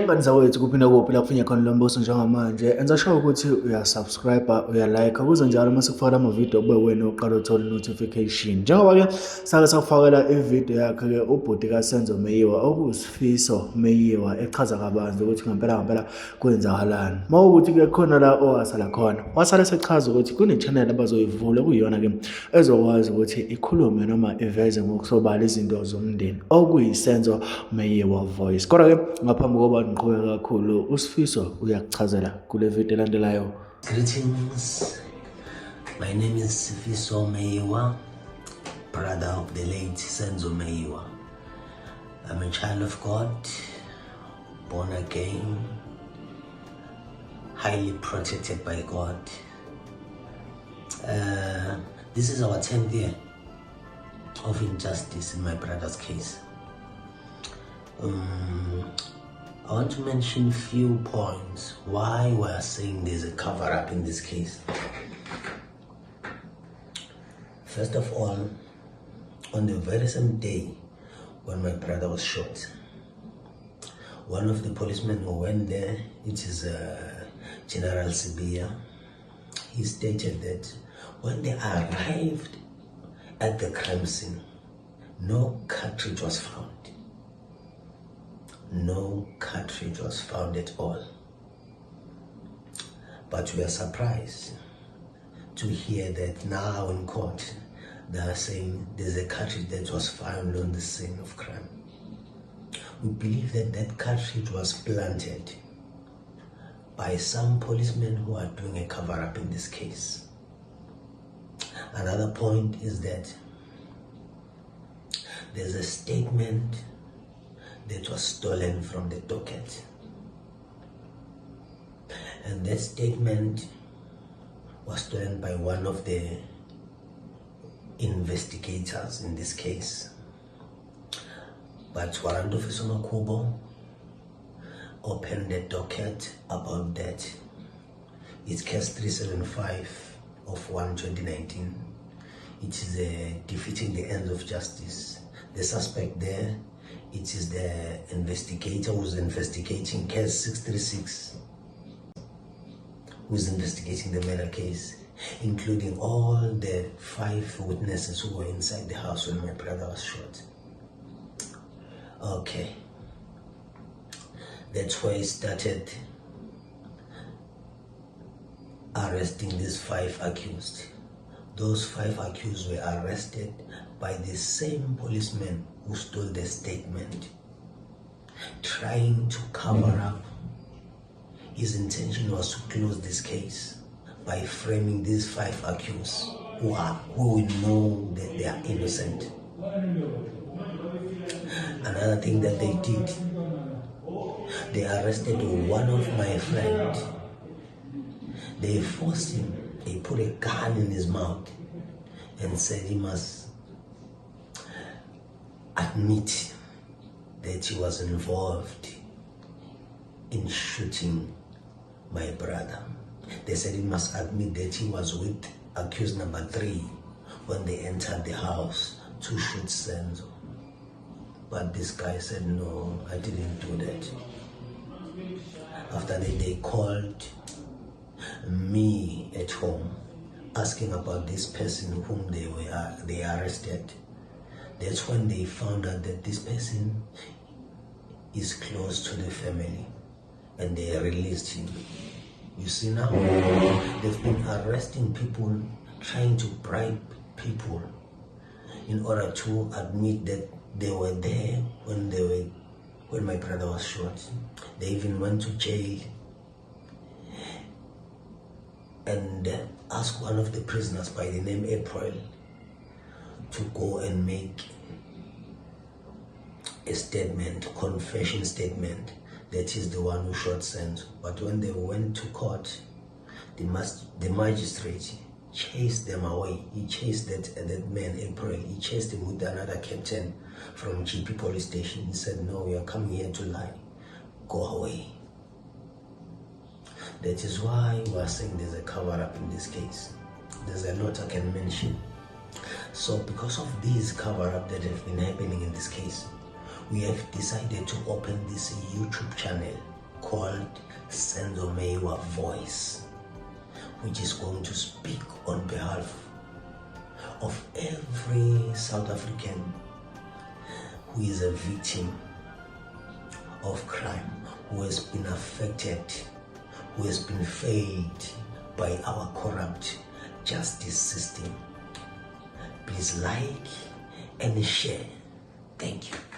Mngani zawethu kuphinde kuphi la kufinya khona lo mbuso njengamanje enza sure ukuthi uyasubscribe uyalike ukuze njalo mase kufaka amavidiyo kube wena oqala uthola notification. Njengoba ke sake sakufakela ivideo yakhe ke ubhuti kaSenzo Meyiwa okusifiso Meyiwa echaza kabanzi ukuthi ngempela kwenzakalani. Mawukuthi ke khona la owasala khona wasala sechaza ukuthi kune channel abazoyivula kuyiyona ke ezokwazi ukuthi ikhulume noma iveze ngokusobala izinto zomndeni okuyisenzo Meyiwa Voice. Kodwa ke ngaphambi kokuba ngiqhubeke kakhulu usifiso uyakuchazela kule video elandelayo. Greetings, my name is Senzo Meyiwa, brother of the late Senzo Meyiwa. I'm a child of God, born again, highly protected by God. This is our 10th year of injustice in my brother's case. I want to mention a few points why we are saying there's a cover-up in this case. First of all, on the very same day when my brother was shot, one of the policemen who went there, it is General Sibia, he stated that when they arrived at the crime scene, no cartridge was found. No cartridge was found at all. But we are surprised to hear that now in court they are saying there's a cartridge that was found on the scene of crime. We believe that that cartridge was planted by some policemen who are doing a cover-up in this case. Another point is that there's a statement that was stolen from the docket, and that statement was stolen by one of the investigators in this case. But Warrant Officer Makubo opened the docket about that. It's case 375 of 1/2019. It is defeating the ends of justice. The suspect there, it is the investigator who's investigating case 636, who's investigating the murder case, including all the 5 witnesses who were inside the house when my brother was shot. Okay, that's where he started arresting these 5 accused. Those 5 accused were arrested by the same policeman who stole the statement, trying to cover up. His intention was to close this case by framing these 5 accused who we know that they are innocent. Another thing that they did, they arrested one of my friends. They forced him, they put a gun in his mouth and said he must admit that he was involved in shooting my brother. They said he must admit that he was with accused number 3 when they entered the house to shoot Senzo. But this guy said, no, I didn't do that. After that, they called me at home asking about this person whom they arrested. That's when they found out that this person is close to the family, and they released him. You see now, they've been arresting people, trying to bribe people in order to admit that they were there when my brother was shot. They even went to jail and asked one of the prisoners by the name April to go and make a statement, confession statement, that he's the one who shot Senzo. But when they went to court, the magistrate chased them away. He chased that man, April. He chased him with another captain from GP police station. He said, no, you are coming here to lie. Go away. That is why we are saying there's a cover-up in this case. There's a lot I can mention. So because of these cover-up that have been happening in this case, we have decided to open this YouTube channel called Senzo Meyiwa Voice, which is going to speak on behalf of every South African who is a victim of crime, who has been affected, who has been failed by our corrupt justice system. Please like and share. Thank you.